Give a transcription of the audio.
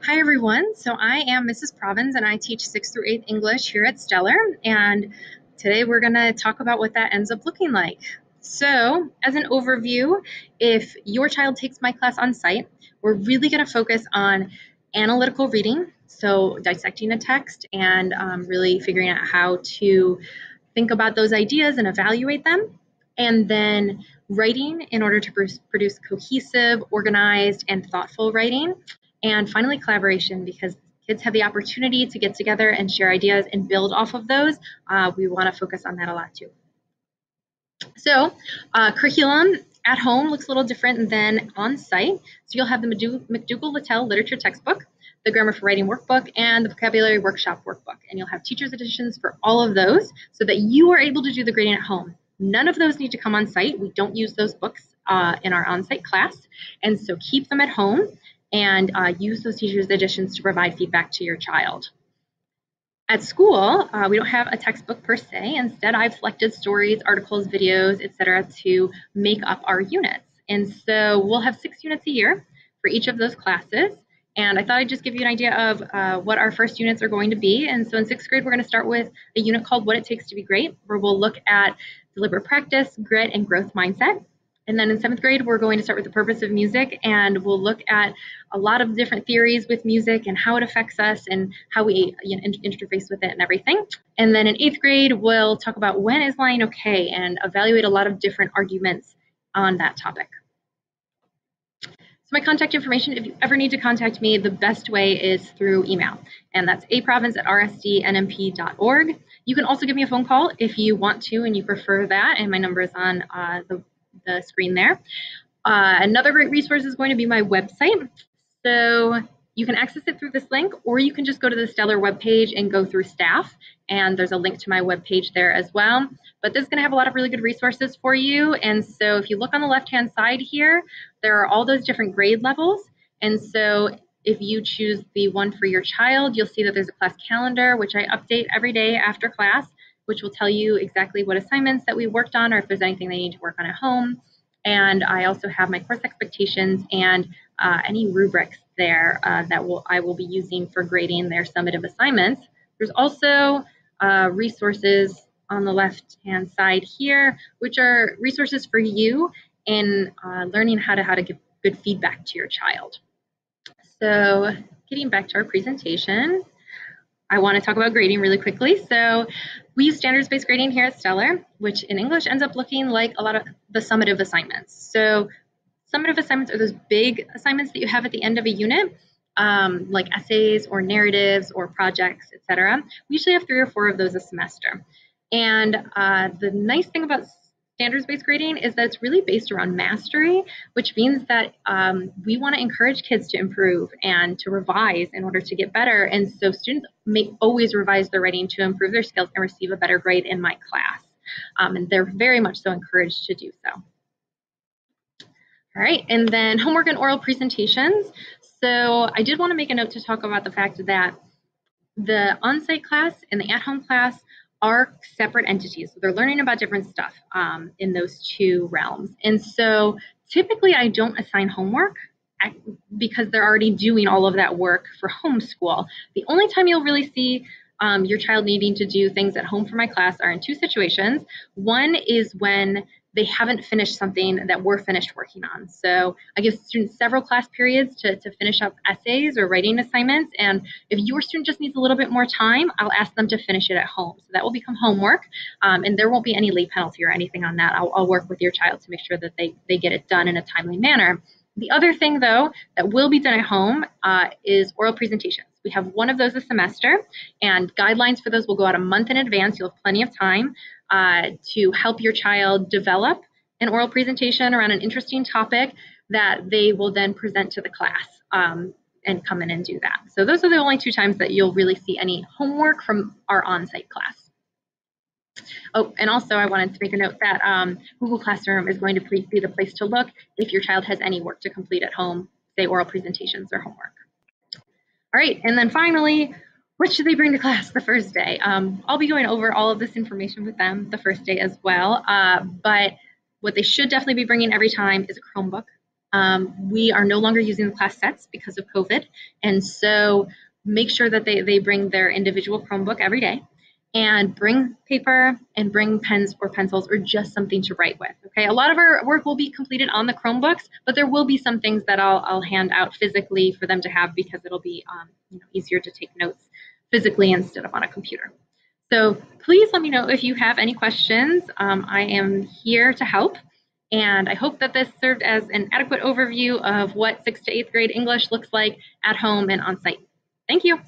Hi everyone, so I am Mrs. Provins and I teach 6th through 8th English here at Stellar, and today we're going to talk about what that ends up looking like. So as an overview, if your child takes my class on site, we're really going to focus on analytical reading, so dissecting a text and really figuring out how to think about those ideas and evaluate them, and then writing in order to produce cohesive, organized, and thoughtful writing. And finally, collaboration, because kids have the opportunity to get together and share ideas and build off of those. We want to focus on that a lot too. So curriculum at home looks a little different than on site. So you'll have the McDougall-Littell literature textbook, the grammar for writing workbook, and the vocabulary workshop workbook. And you'll have teacher's editions for all of those so that you are able to do the grading at home. None of those need to come on site. We don't use those books in our on-site class. And so keep them at home and use those teacher's editions to provide feedback to your child. At school, we don't have a textbook per se. Instead, I've selected stories, articles, videos, etc. to make up our units. And so we'll have 6 units a year for each of those classes. And I thought I'd just give you an idea of what our first units are going to be. And so in 6th grade, we're going to start with a unit called What It Takes to Be Great, where we'll look at deliberate practice, grit, and growth mindset. And then in 7th grade, we're going to start with the purpose of music, and we'll look at a lot of different theories with music and how it affects us and how we interface with it and everything. And then in 8th grade, we'll talk about when is lying okay and evaluate a lot of different arguments on that topic. So my contact information, if you ever need to contact me, the best way is through email, and that's aprovins@rsdnmp.org. You can also give me a phone call if you want to and you prefer that, and my number is on the screen there. Another great resource is going to be my website. So you can access it through this link, or you can just go to the Stellar webpage and go through staff, and there's a link to my webpage there as well. But this is going to have a lot of really good resources for you. And so if you look on the left-hand side here, there are all those different grade levels. And so if you choose the one for your child, you'll see that there's a class calendar, which I update every day after class, which will tell you exactly what assignments that we worked on or if there's anything they need to work on at home. And I also have my course expectations and any rubrics there that I will be using for grading their summative assignments. There's also resources on the left-hand side here, which are resources for you in learning how to give good feedback to your child. So getting back to our presentation, I want to talk about grading really quickly. So we use standards-based grading here at Stellar, which in English ends up looking like a lot of the summative assignments. So summative assignments are those big assignments that you have at the end of a unit, like essays or narratives or projects, etc. We usually have 3 or 4 of those a semester. And the nice thing about standards-based grading is that it's really based around mastery, which means that we want to encourage kids to improve and to revise in order to get better. And so students may always revise their writing to improve their skills and receive a better grade in my class. And they're very much so encouraged to do so. All right, and then homework and oral presentations. So I did want to make a note to talk about the fact that the on-site class and the at-home class are separate entities. So they're learning about different stuff in those 2 realms. And so typically I don't assign homework because they're already doing all of that work for homeschool. The only time you'll really see your child needing to do things at home for my class are in 2 situations. One is when they haven't finished something that we're finished working on. So I give students several class periods to finish up essays or writing assignments. And if your student just needs a little bit more time, I'll ask them to finish it at home. So that will become homework. And there won't be any late penalty or anything on that. I'll work with your child to make sure that they get it done in a timely manner. The other thing, though, that will be done at home is oral presentations. We have 1 of those a semester, and guidelines for those will go out a month in advance. You'll have plenty of time to help your child develop an oral presentation around an interesting topic that they will then present to the class and come in and do that. So those are the only 2 times that you'll really see any homework from our on-site class. Oh, and also I wanted to make a note that Google Classroom is going to be the place to look if your child has any work to complete at home, say oral presentations or homework. All right, and then finally, what should they bring to class the first day? I'll be going over all of this information with them the first day as well, but what they should definitely be bringing every time is a Chromebook. We are no longer using the class sets because of COVID, and so make sure that they bring their individual Chromebook every day, and bring paper and bring pens or pencils or just something to write with. Okay, a lot of our work will be completed on the Chromebooks, but there will be some things that I'll hand out physically for them to have because it'll be easier to take notes physically instead of on a computer. So please let me know if you have any questions. I am here to help. And I hope that this served as an adequate overview of what 6th to 8th grade English looks like at home and on site. Thank you.